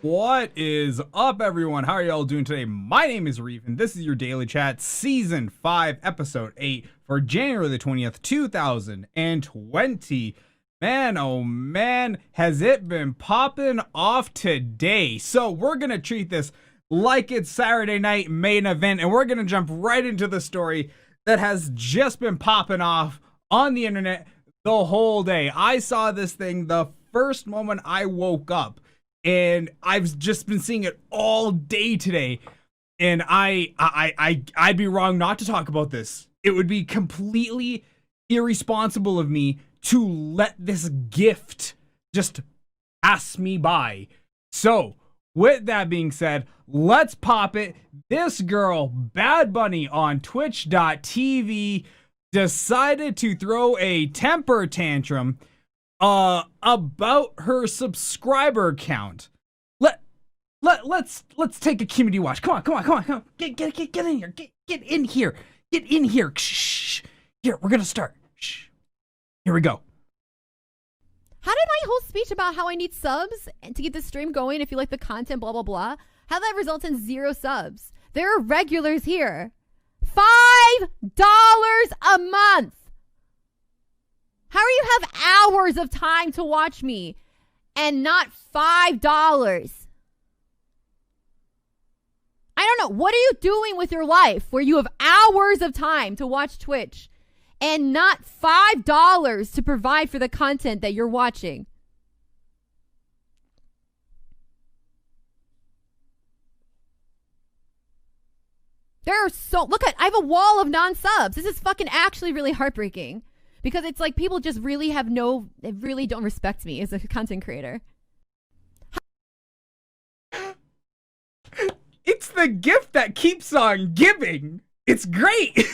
What is up, everyone? How are y'all doing today? My name is Reef, and this is your Daily Chat, Season 5, Episode 8 for January the 20th, 2020. Man, oh man, has it been popping off today. So we're going to treat this like it's Saturday night main event, and we're going to jump right into the story that has just been popping off on the internet the whole day. I saw this thing the first moment I woke up. And I've just been seeing it all day today, and I'd be wrong not to talk about this. It would be completely irresponsible of me to let this gift just pass me by. So, with that being said, let's pop it. This girl, BadBunny on Twitch.tv, decided to throw a temper tantrum about her subscriber count. Let's take a community watch. Come on. Get in here. Get in here. Get in here. Shh. Here, we're gonna start. Shh. Here we go. How did my whole speech about how I need subs to keep the stream going, if you like the content, blah, blah, blah, how that results in 0 subs? There are regulars here. $5 a month. How do you have hours of time to watch me and not $5? I don't know. What are you doing with your life where you have hours of time to watch Twitch and not $5 to provide for the content that you're watching? I have a wall of non-subs. This is fucking actually really heartbreaking. Because it's like people just really really don't respect me as a content creator. It's the gift that keeps on giving. It's great.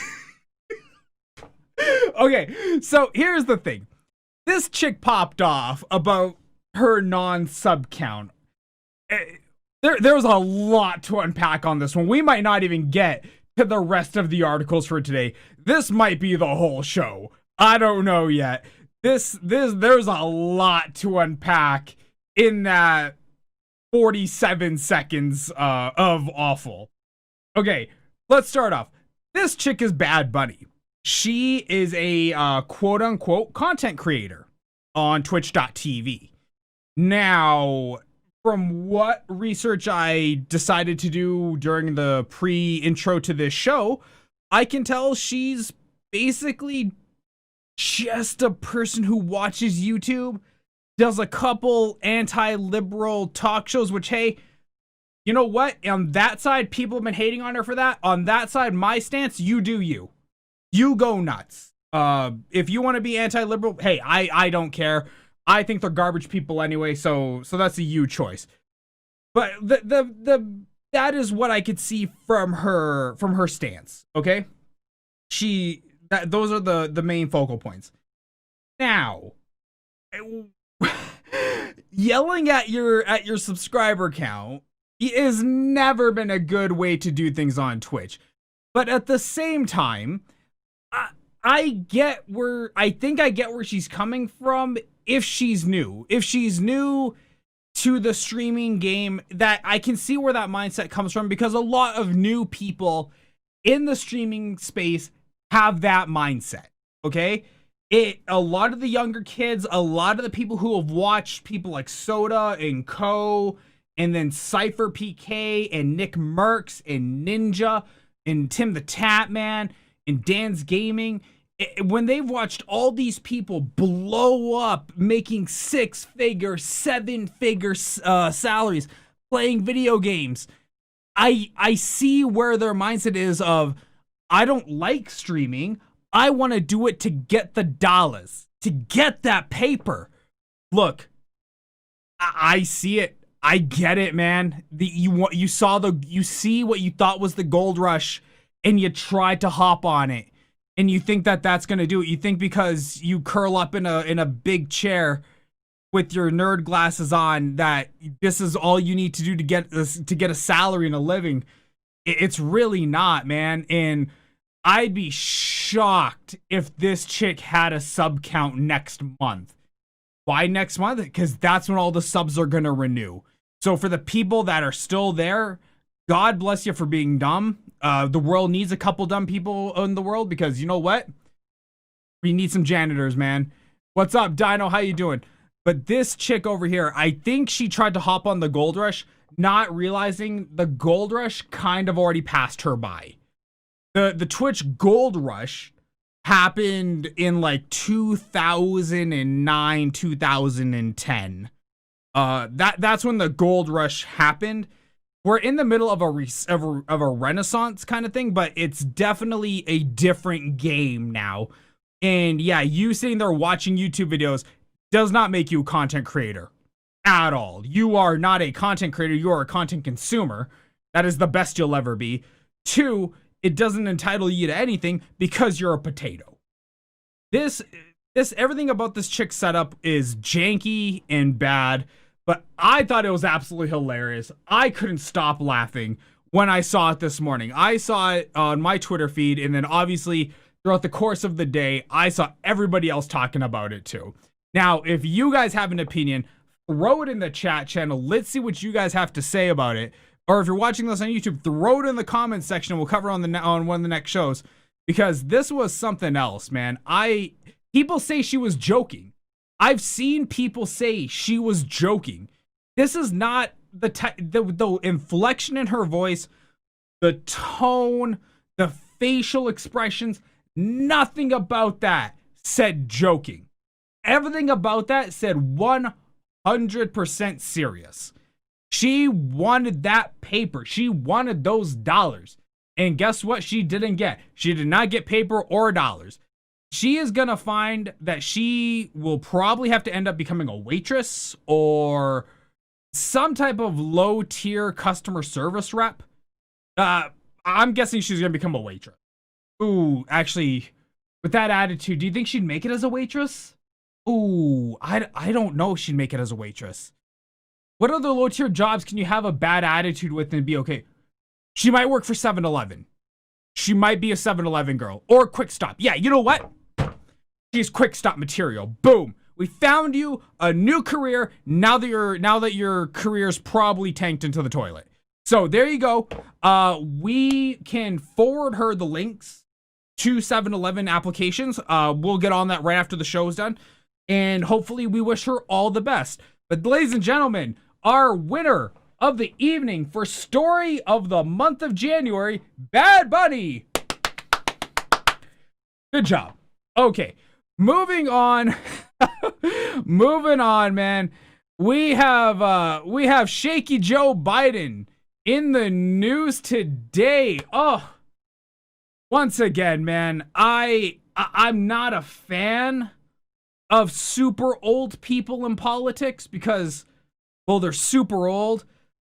Okay, so here's the thing. This chick popped off about her non-sub count. There's a lot to unpack on this one. We might not even get to the rest of the articles for today. This might be the whole show. I don't know yet. There's a lot to unpack in that 47 seconds of awful. Okay, let's start off. This chick is BadBunny. She is a quote-unquote content creator on Twitch.tv. Now, from what research I decided to do during the pre-intro to this show, I can tell she's basically just a person who watches YouTube, does a couple anti-liberal talk shows, which, hey, you know what? On that side, people have been hating on her for that. On that side, my stance, you do you. You go nuts. If you want to be anti-liberal, hey, I don't care. I think they're garbage people anyway, so that's a you choice. But that is what I could see from her stance, okay? Those are the main focal points. Now, yelling at your subscriber count has never been a good way to do things on Twitch. But at the same time, I get where she's coming from. If she's new to the streaming game, that I can see where that mindset comes from, because a lot of new people in the streaming space have that mindset, okay? A lot of the younger kids, a lot of the people who have watched people like Soda and Co, and then Cypher PK and Nick Mercs and Ninja and Tim the Tatman and Dan's Gaming, when they've watched all these people blow up, making 6-figure, 7-figure salaries, playing video games, I see where their mindset is of, I don't like streaming. I want to do it to get the dollars, to get that paper. Look, I see it. I get it, man. You see what you thought was the gold rush, and you tried to hop on it, and you think that that's gonna do it. You think because you curl up in a big chair with your nerd glasses on that this is all you need to do to get a salary and a living. It's really not, man. And I'd be shocked if this chick had a sub count next month. Why next month? Because that's when all the subs are gonna renew. So for the people that are still there, God bless you for being dumb. The world needs a couple dumb people in the world, because you know what? We need some janitors, man. What's up, Dino? How you doing? But this chick over here, I think she tried to hop on the gold rush, not realizing the gold rush kind of already passed her by. The Twitch gold rush happened in like 2009, 2010. That's when the gold rush happened. We're in the middle of a renaissance kind of thing, but it's definitely a different game now. And yeah, you sitting there watching YouTube videos does not make you a content creator at all. You are not a content creator. You are a content consumer. That is the best you'll ever be. 2, it doesn't entitle you to anything because you're a potato. Everything about this chick's setup is janky and bad, but I thought it was absolutely hilarious. I couldn't stop laughing when I saw it this morning. I saw it on my Twitter feed, and then obviously throughout the course of the day, I saw everybody else talking about it too. Now, if you guys have an opinion, throw it in the chat channel. Let's see what you guys have to say about it. Or if you're watching this on YouTube, throw it in the comments section. We'll cover on one of the next shows, because this was something else, man. People say she was joking. I've seen people say she was joking. This is not the inflection in her voice, the tone, the facial expressions. Nothing about that said joking. Everything about that said 100% serious. She wanted that paper. She wanted those dollars. And guess what she didn't get? She did not get paper or dollars. She is going to find that she will probably have to end up becoming a waitress or some type of low-tier customer service rep. I'm guessing she's going to become a waitress. Ooh, actually, with that attitude, do you think she'd make it as a waitress? Ooh, I don't know if she'd make it as a waitress. What other low-tier jobs can you have a bad attitude with and be okay? She might work for 7-Eleven. She might be a 7-Eleven girl. Or Quick Stop. Yeah, you know what? She's Quick Stop material. Boom. We found you a new career now that your career's probably tanked into the toilet. So there you go. We can forward her the links to 7-Eleven applications. We'll get on that right after the show is done. And hopefully we wish her all the best. But ladies and gentlemen, our winner of the evening for story of the month of January, BadBunny. Good job. Okay, moving on. Moving on, man. We have Shaky Joe Biden in the news today. Oh, once again, man, I'm not a fan of super old people in politics because, well, they're super old,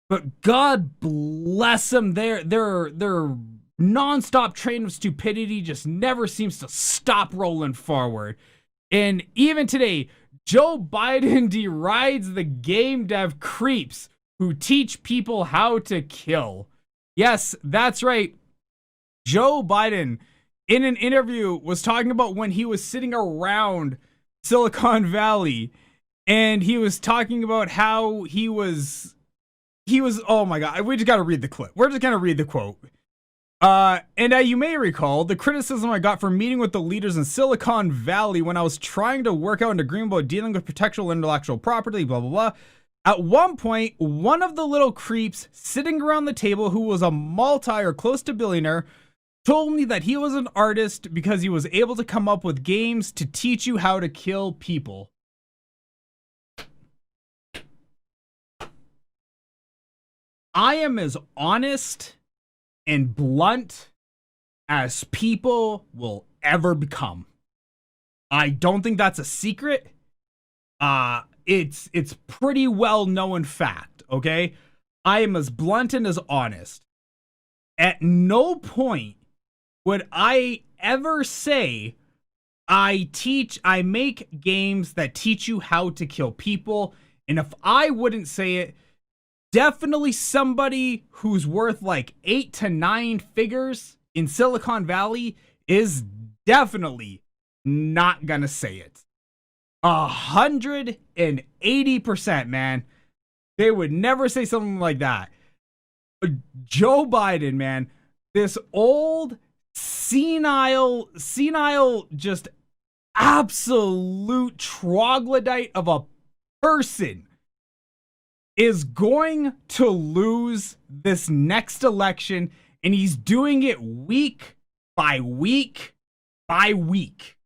but God bless them. Their nonstop train of stupidity just never seems to stop rolling forward. And even today, Joe Biden derides the game dev creeps who teach people how to kill. Yes, that's right. Joe Biden, in an interview, was talking about when he was sitting around Silicon Valley, and he was talking about how he was, oh my God, we just got to read the clip. We're just going to read the quote. You may recall the criticism I got for meeting with the leaders in Silicon Valley when I was trying to work out an agreement about dealing with protectable intellectual property, blah, blah, blah. At one point, one of the little creeps sitting around the table who was a multi or close to billionaire told me that he was an artist because he was able to come up with games to teach you how to kill people. I am as honest and blunt as people will ever become. I don't think that's a secret. It's pretty well known fact, okay? I am as blunt and as honest. At no point would I ever say I make games that teach you how to kill people. And if I wouldn't say it, definitely somebody who's worth like 8 to 9 figures in Silicon Valley is definitely not gonna say it. 180%, man. They would never say something like that. But Joe Biden, man, this old, senile, just absolute troglodyte of a person is going to lose this next election, and he's doing it week by week by week.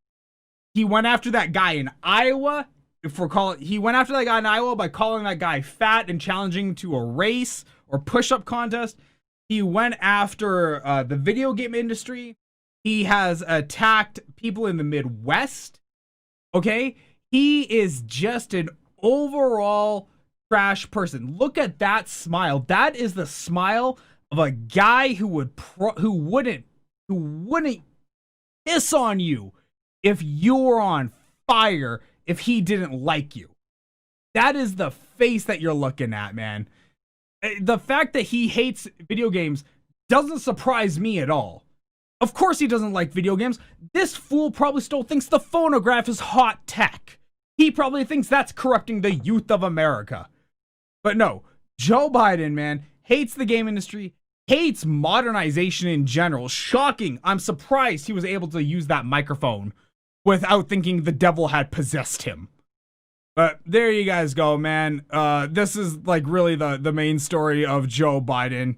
He went after that guy in Iowa. He went after that guy in Iowa by calling that guy fat and challenging to a race or push-up contest. He went after the video game industry. He has attacked people in the Midwest. Okay? He is just an overall trash person. Look at that smile. That is the smile of a guy who wouldn't piss on you if you were on fire, if he didn't like you. That is the face that you're looking at, man. The fact that he hates video games doesn't surprise me at all. Of course he doesn't like video games. This fool probably still thinks the phonograph is hot tech. He probably thinks that's corrupting the youth of America. But no, Joe Biden, man, hates the game industry, hates modernization in general. Shocking. I'm surprised he was able to use that microphone without thinking the devil had possessed him. But there you guys go, man. This is like really the main story of Joe Biden.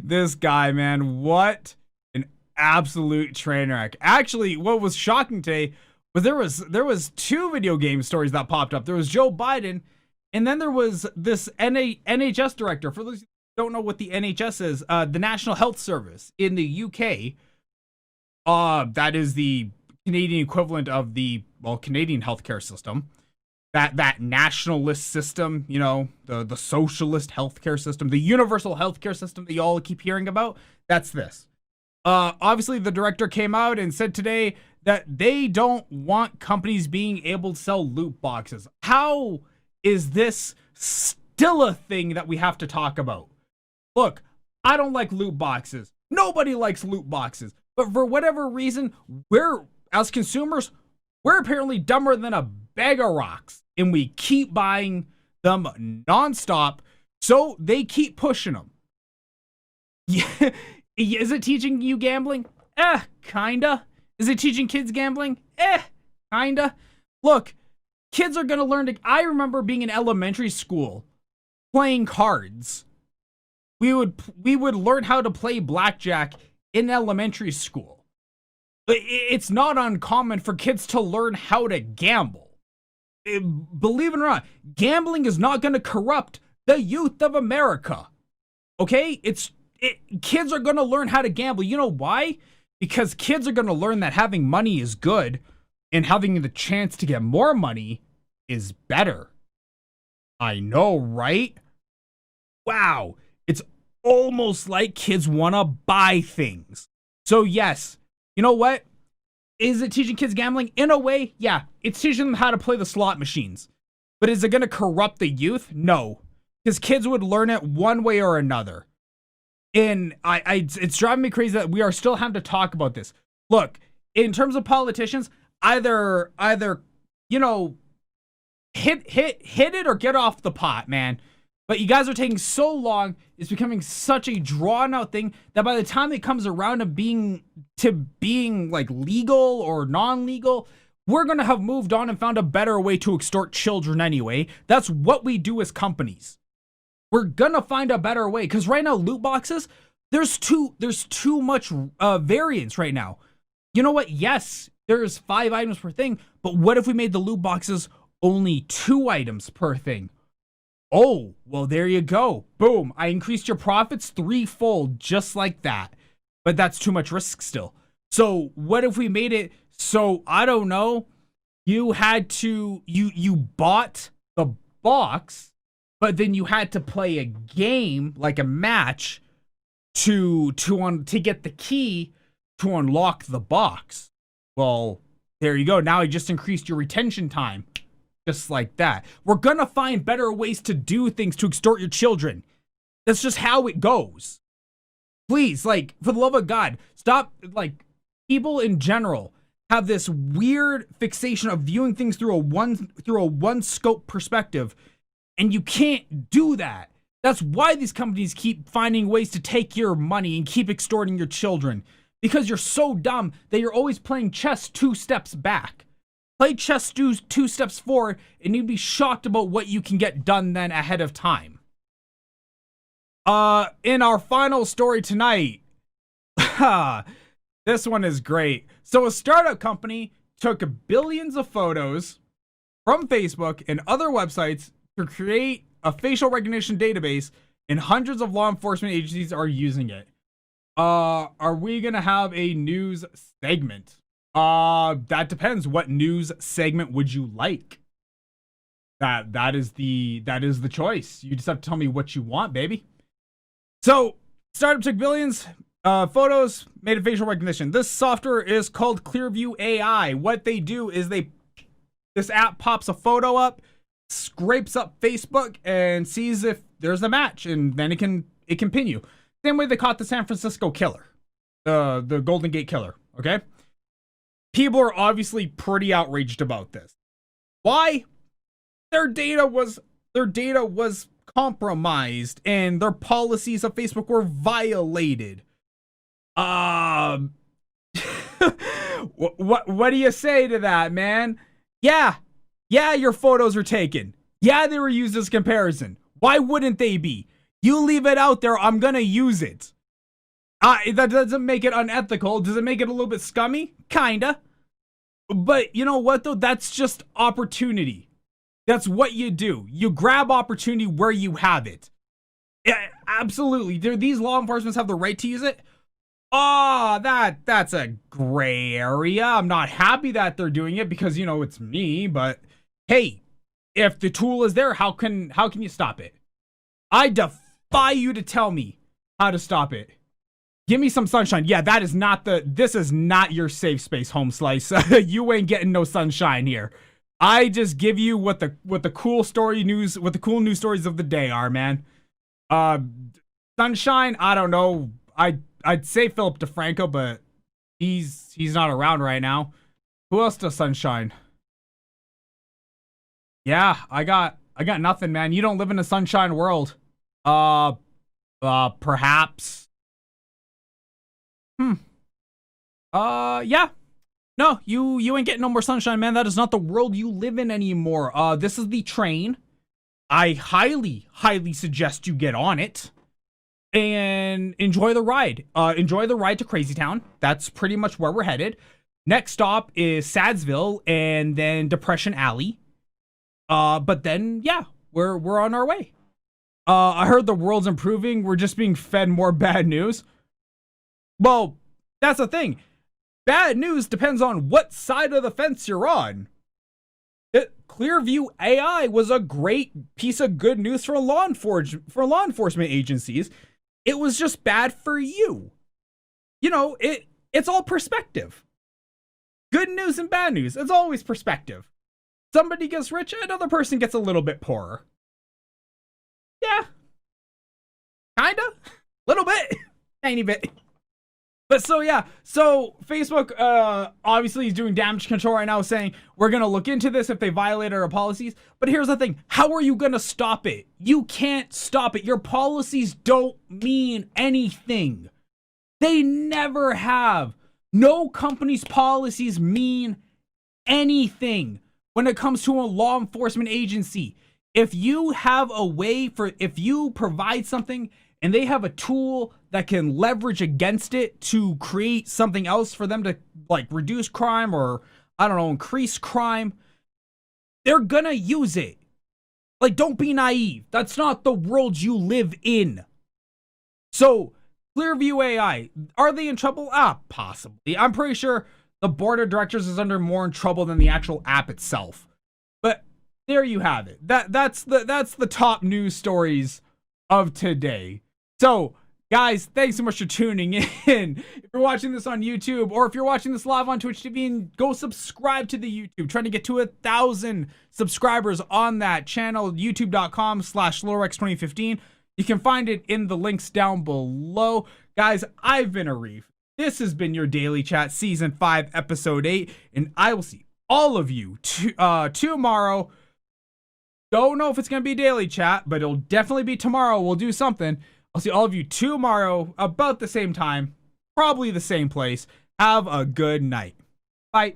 This guy, man, what an absolute train wreck. Actually, what was shocking today was there was two video game stories that popped up. There was Joe Biden, and then there was this NHS director. For those who don't know what the NHS is, the National Health Service in the UK. That is the Canadian equivalent of the Canadian healthcare system. That nationalist system, you know, the socialist healthcare system, the universal healthcare system that you all keep hearing about. That's this. Obviously, the director came out and said today that they don't want companies being able to sell loot boxes. How is this still a thing that we have to talk about? Look, I don't like loot boxes. Nobody likes loot boxes. But for whatever reason, as consumers, we're apparently dumber than a bag of rocks. And we keep buying them nonstop, so they keep pushing them. Yeah. Is it teaching you gambling? Kinda. Is it teaching kids gambling? Kinda. Look, kids are gonna learn to... I remember being in elementary school playing cards. We would learn how to play blackjack in elementary school. It's not uncommon for kids to learn how to gamble. Believe it or not, gambling is not going to corrupt the youth of America. Okay? Kids are going to learn how to gamble. You know why? Because kids are going to learn that having money is good and having the chance to get more money is better. I know, right? Wow. It's almost like kids want to buy things. So yes, you know what? Is it teaching kids gambling? In a way, yeah. It's teaching them how to play the slot machines. But is it going to corrupt the youth? No. Because kids would learn it one way or another. And it's driving me crazy that we are still having to talk about this. Look, in terms of politicians, either you know, hit it or get off the pot, man. But you guys are taking so long. It's becoming such a drawn out thing that by the time it comes around to being like legal or non-legal, we're going to have moved on and found a better way to extort children anyway. That's what we do as companies. We're going to find a better way, because right now loot boxes, there's too much variance right now. You know what? Yes, there's 5 items per thing, but what if we made the loot boxes only 2 items per thing? Oh, well, there you go. Boom. I increased your profits 3-fold just like that. But that's too much risk still. So what if we made it so, I don't know, you had to, you bought the box, but then you had to play a game, like a match, to get the key to unlock the box. Well, there you go. Now I just increased your retention time. Just like that. We're gonna find better ways to do things to extort your children. That's just how it goes. Please, like, for the love of God, stop. Like, people in general have this weird fixation of viewing things through a one scope perspective And you can't do that. That's why these companies keep finding ways to take your money and keep extorting your children. Because you're so dumb that you're always playing chess 2 steps back. Play chess 2 steps forward, and you'd be shocked about what you can get done then ahead of time. In our final story tonight, this one is great. So a startup company took billions of photos from Facebook and other websites to create a facial recognition database, and hundreds of law enforcement agencies are using it. Are we gonna have a news segment? That depends. What news segment would you like? That is the choice. You just have to tell me what you want, baby. So, startup took billions photos, made a facial recognition. This software is called Clearview AI. What they do is this app pops a photo up, scrapes up Facebook, and sees if there's a match, and then it can pin you. Same way they caught the San Francisco killer, the Golden Gate killer. Okay, people are obviously pretty outraged about this. Why? Their data was compromised, and their policies of Facebook were violated. What do you say to that, man? Yeah, your photos were taken. Yeah, they were used as comparison. Why wouldn't they be? You leave it out there, I'm gonna use it. That doesn't make it unethical. Does it make it a little bit scummy? Kinda. But you know what, though? That's just opportunity. That's what you do. You grab opportunity where you have it. Yeah, absolutely. These law enforcement have the right to use it. That's a gray area. I'm not happy that they're doing it because, it's me. But hey, if the tool is there, how can you stop it? I defy you to tell me how to stop it. Give me some sunshine. Yeah, this is not your safe space, Home Slice. You ain't getting no sunshine here. I just give you what the cool news stories of the day are, man. Sunshine, I don't know. I'd say Philip DeFranco, but he's not around right now. Who else does sunshine? Yeah, I got nothing, man. You don't live in a sunshine world. Perhaps. Yeah. No, you ain't getting no more sunshine, man. That is not the world you live in anymore. This is the train. I highly, highly suggest you get on it and enjoy the ride. Enjoy the ride to Crazy Town. That's pretty much where we're headed. Next stop is Sadsville and then Depression Alley. But then, yeah, we're on our way. I heard the world's improving. We're just being fed more bad news. Well, that's the thing. Bad news depends on what side of the fence you're on. Clearview AI was a great piece of good news for law enforcement agencies. It was just bad for you. It's all perspective. Good news and bad news. It's always perspective. Somebody gets rich, another person gets a little bit poorer. Yeah. Kinda. Little bit. Tiny bit. But so Facebook obviously is doing damage control right now, saying we're going to look into this if they violated our policies. But here's the thing. How are you going to stop it? You can't stop it. Your policies don't mean anything. They never have. No company's policies mean anything when it comes to a law enforcement agency. If you provide something and they have a tool that can leverage against it to create something else for them to reduce crime or, I don't know, increase crime, they're gonna use it. Don't be naive. That's not the world you live in. So, Clearview AI, are they in trouble? Possibly. I'm pretty sure the board of directors is under more in trouble than the actual app itself. But there you have it. That's the top news stories of today. So, guys, thanks so much for tuning in. If you're watching this on YouTube or if you're watching this live on Twitch TV, and go subscribe to the YouTube. Trying to get to 1,000 subscribers on that channel, youtube.com/Lorex2015. You can find it in the links down below. Guys, I've been Arif. This has been your Daily Chat Season 5, Episode 8, and I will see all of you tomorrow. Don't know if it's going to be daily chat, but it'll definitely be tomorrow. We'll do something. I'll see all of you tomorrow about the same time, probably the same place. Have a good night. Bye.